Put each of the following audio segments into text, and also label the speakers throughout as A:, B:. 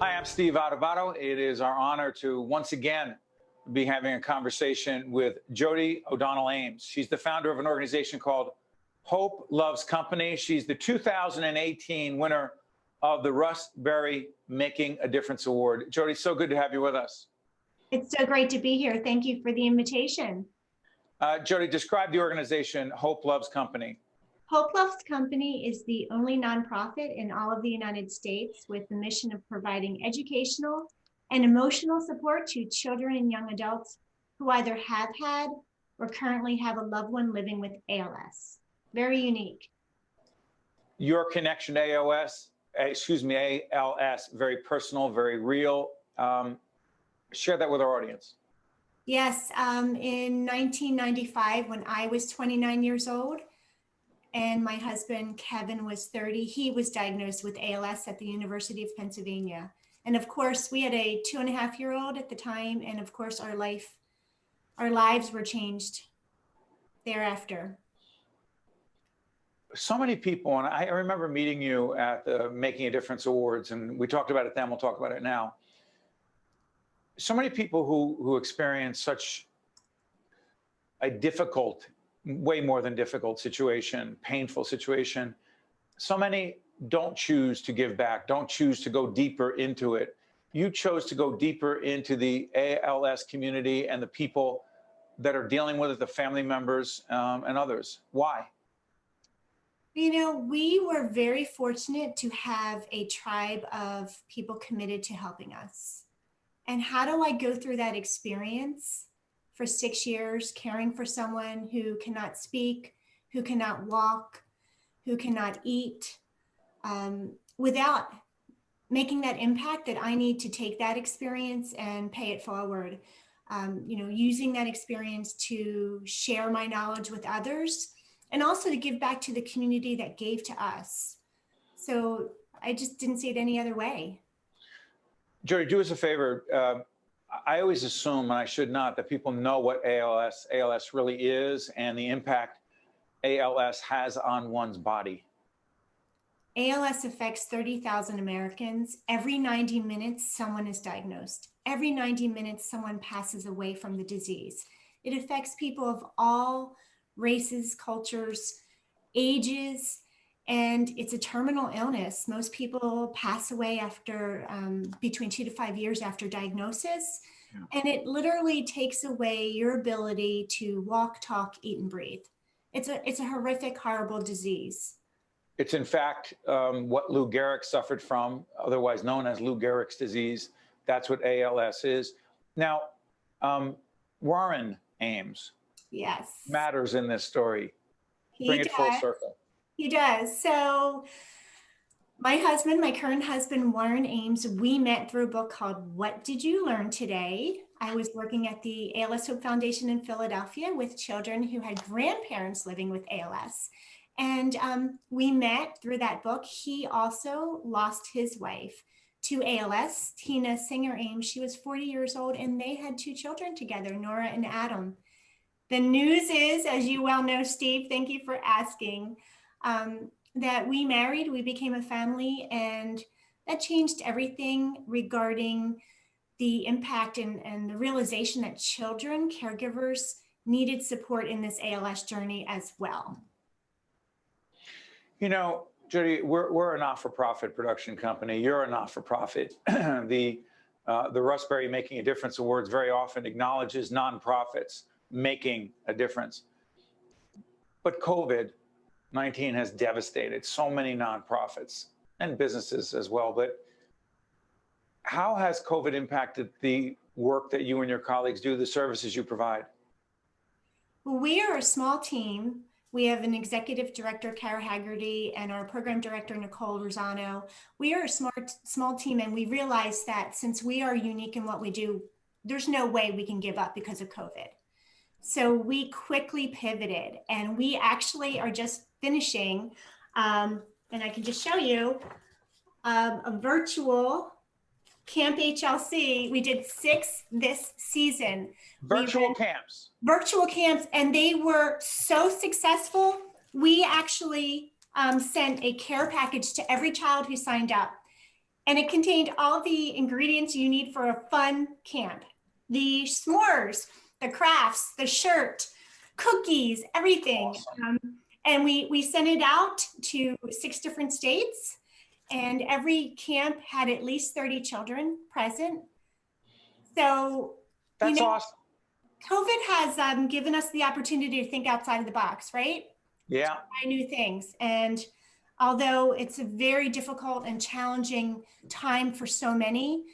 A: Hi, I'm Steve Adubato. It is our honor to once again be having a conversation with Jodi O'Donnell-Ames. She's the founder of an organization called Hope Loves Company. She's the 2018 winner of the Russ Berrie Making a Difference Award. Jodi, so good to have you with us.
B: It's so great to be here. Thank you for the invitation.
A: Jodi, describe the organization Hope Loves Company.
B: Hope Loves Company is the only nonprofit in all of the United States with the mission of providing educational and emotional support to children and young adults who either have had or currently have a loved one living with ALS. Very unique.
A: Your connection to ALS, very personal, very real. Share that with our audience.
B: Yes, in 1995, when I was 29 years old, and my husband, Kevin, was 30. He was diagnosed with ALS at the University of Pennsylvania. And of course, we had a 2.5-year-old at the time. And of course, our lives were changed thereafter.
A: So many people, and I remember meeting you at the Making a Difference Awards, and we talked about it then, we'll talk about it now. So many people who experience such a difficult, way more than difficult situation, painful situation. So many don't choose to give back, don't choose to go deeper into it. You chose to go deeper into the ALS community and the people that are dealing with it, the family members and others. Why?
B: You know, we were very fortunate to have a tribe of people committed to helping us. And how do I go through that experience for 6 years, caring for someone who cannot speak, who cannot walk, who cannot eat, without making that impact that I need to take that experience and pay it forward. Using that experience to share my knowledge with others and also to give back to the community that gave to us. So I just didn't see it any other way.
A: Jodi, do us a favor. I always assume, and I should not, that people know what ALS really is and the impact ALS has on one's body.
B: ALS affects 30,000 Americans. Every 90 minutes, someone is diagnosed. Every 90 minutes, someone passes away from the disease. It affects people of all races, cultures, ages, and it's a terminal illness. Most people pass away after between 2 to 5 years after diagnosis. Yeah. And it literally takes away your ability to walk, talk, eat, and breathe. It's a horrific, horrible disease.
A: It's in fact what Lou Gehrig's suffered from, otherwise known as Lou Gehrig's disease. That's what ALS is. Now, Warren Ames,
B: yes,
A: matters in this story. Bring it full circle.
B: He does. So my husband, my current husband, Warren Ames, we met through a book called What Did You Learn Today? I was working at the ALS Hope Foundation in Philadelphia with children who had grandparents living with ALS. And we met through that book. He also lost his wife to ALS, Tina Singer Ames. She was 40 years old and they had 2 children together, Nora and Adam. The news is, as you well know, Steve, thank you for asking, that we married, we became a family, and that changed everything regarding the impact and the realization that children, caregivers needed support in this ALS journey as well.
A: You know, Jodi, we're a not-for-profit production company. You're a not-for-profit. The Russ Berrie Making a Difference Awards very often acknowledges nonprofits making a difference. But COVID-19 has devastated so many nonprofits and businesses as well. But how has COVID impacted the work that you and your colleagues do, the services you provide?
B: Well, we are a small team. We have an executive director, Kara Haggerty, and our program director, Nicole Rosano. We are a small team, and we realize that since we are unique in what we do, there's no way we can give up because of COVID. So we quickly pivoted, and we actually are just finishing, and I can just show you a virtual Camp HLC. We did 6 this season.
A: Virtual camps.
B: Virtual camps, and they were so successful. We actually sent a care package to every child who signed up. And it contained all the ingredients you need for a fun camp. The s'mores, the crafts, the shirt, cookies, everything.
A: Awesome.
B: And we sent it out to 6 different states, and every camp had at least 30 children present. So,
A: That's awesome.
B: COVID has given us the opportunity to think outside of the box, right?
A: Yeah.
B: Try new things. And although it's a very difficult and challenging time for so many,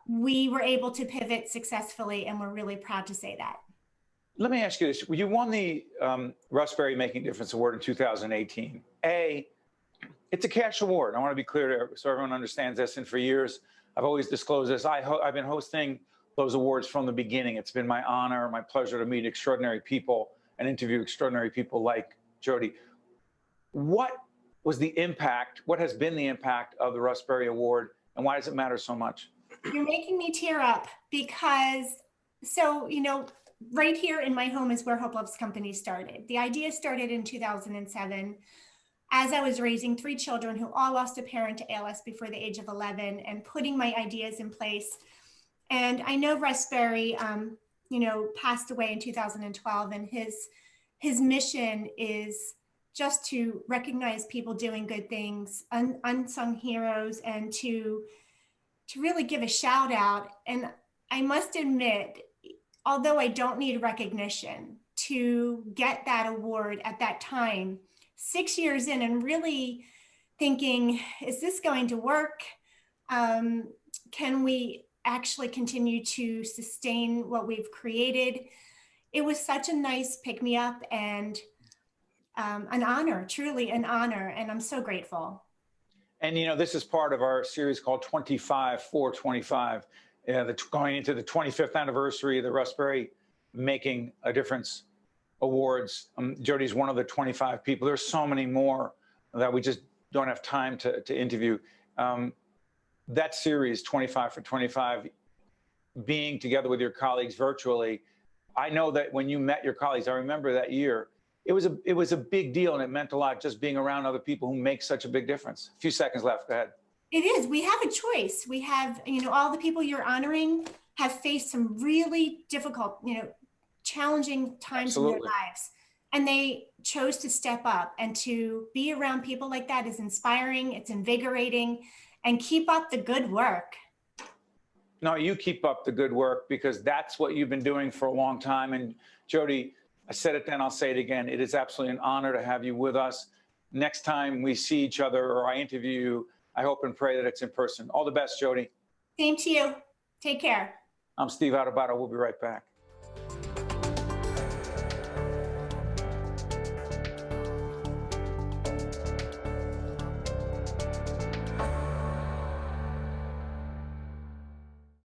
B: we were able to pivot successfully, and we're really proud to say that.
A: Let me ask you this. You won the Russ Berrie Making Difference Award in 2018. It's a cash award. I want to be clear so everyone understands this. And for years, I've always disclosed this. I've been hosting those awards from the beginning. It's been my honor, my pleasure to meet extraordinary people and interview extraordinary people like Jodi. What was the impact? What has been the impact of the Russ Berrie Award, and why does it matter so much?
B: You're making me tear up because, so, right here in my home is where Hope Loves Company started. The idea started in 2007 as I was raising 3 children who all lost a parent to ALS before the age of 11, and putting my ideas in place. And I know Russ Berrie, passed away in 2012, and his mission is just to recognize people doing good things, unsung heroes, and to really give a shout out. And I must admit, although I don't need recognition to get that award at that time, 6 years in, and really thinking, is this going to work? Can we actually continue to sustain what we've created? It was such a nice pick-me-up, and an honor, truly an honor, and I'm so grateful.
A: And this is part of our series called 25 for 25, going into the 25th anniversary of the Russ Berrie Making a Difference Awards. Jodi's one of the 25 people. There's so many more that we just don't have time to interview. That series, 25 for 25, being together with your colleagues virtually, I know that when you met your colleagues, I remember that year, it was a big deal, and it meant a lot just being around other people who make such a big difference. A few seconds left. Go ahead.
B: It is. We have a choice. We have, all the people you're honoring have faced some really difficult, challenging times
A: Absolutely.
B: in their lives. And they chose to step up, and to be around people like that is inspiring. It's invigorating, and keep up the good work.
A: No, you keep up the good work, because that's what you've been doing for a long time. And Jodi, I said it then, I'll say it again. It is absolutely an honor to have you with us. Next time we see each other or I interview you, I hope and pray that it's in person. All the best, Jodi.
B: Same to you. Take care.
A: I'm Steve Adubato. We'll be right back.